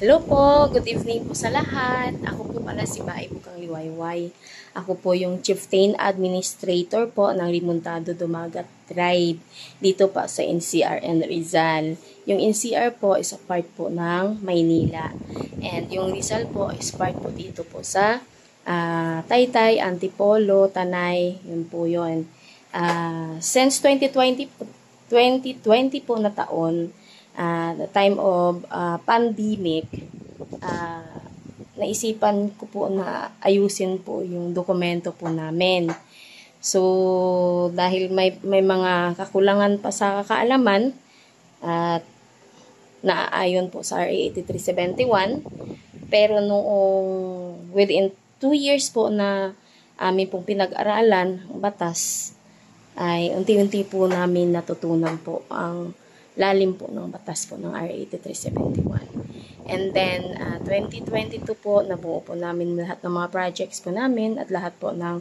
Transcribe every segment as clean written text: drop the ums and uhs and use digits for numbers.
Hello po, good evening po sa lahat. Ako po pala si Bae Bukang Liwayway. Ako po yung Chieftain Administrator po ng Limuntado Dumagat Tribe dito pa sa NCR and Rizal. Yung NCR po is a part po ng Maynila. And yung Rizal po is part po dito po sa Taytay, Antipolo, Tanay, yun po yun. Since 2020 po na taon, the time of pandemic, naisipan ko po na ayusin po yung dokumento po namin. So, dahil may mga kakulangan pa sa kaalaman at naaayon po sa RA 8371, pero noong within 2 years po na amin pong pinag-aralan ang batas, ay unti-unti po namin natutunan po ang lalim po ng batas po ng RA 8371. And then, 2022 po, nabuo po namin lahat ng mga projects po namin at lahat po ng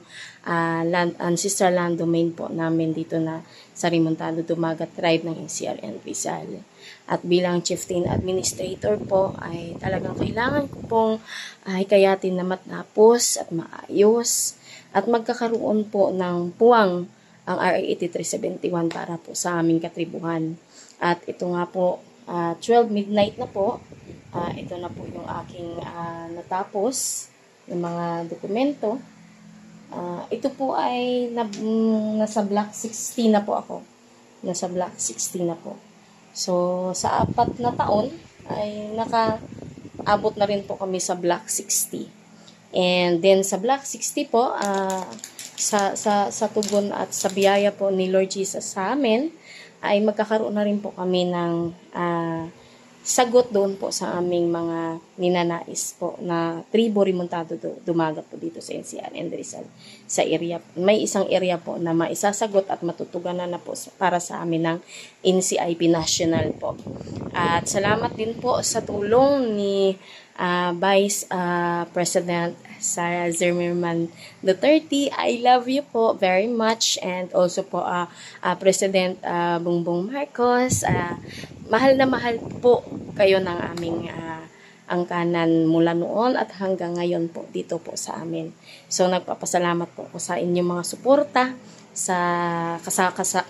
ancestral land domain po namin dito na sa Limuntado Dumagat Tribe ng NCR and Rizal. At bilang Chieftain Administrator po, ay talagang kailangan ko pong hikayatin na matapos at maayos at magkakaroon po ng puwang ang RA 8371 para po sa aming katribuhan. At ito nga po, 12 midnight na po, ito na po yung aking natapos ng mga dokumento. Ito po ay nasa block 60 na po ako. Nasa block 60 na po. So, sa 4 na taon ay nakaabot na rin po kami sa block 60. And then sa block 60 po, sa tugon at sa biyaya po ni Lord Jesus sa amin, ay magkakaroon na rin po kami ng sagot doon po sa aming mga ninanais po na tribo Limuntado Dumagat po dito sa NCR and Rizal. Sa area, may isang area po na maisasagot at matutuganan na po para sa amin ng NCIP National po. At salamat din po sa tulong ni Vice President Sara Zimmerman Duterte. I love you po very much, and also po President Bongbong Marcos. Mahal na mahal po kayo ng aming angkanan mula noon at hanggang ngayon po dito po sa amin. So nagpapasalamat po ako sa inyong mga suporta, sa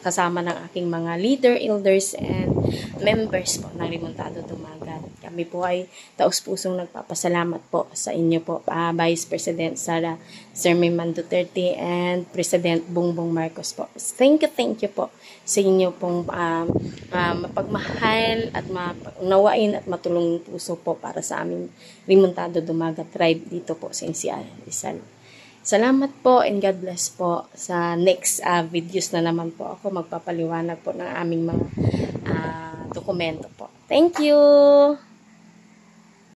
kasama ng aking mga leader, elders, and members po ng Limuntado Dumagat. Kami po ay taus-pusong nagpapasalamat po sa inyo po, Vice President Sara Zimmerman Duterte and President Bongbong Marcos po. Thank you po sa inyo pong mapagmahal at nawain at matulong puso po para sa aming Limuntado Dumagat Tribe dito po sa NCR Rizal. Salamat po and God bless po. Sa next videos na naman po ako magpapaliwanag po ng aming mga dokumento po. Thank you!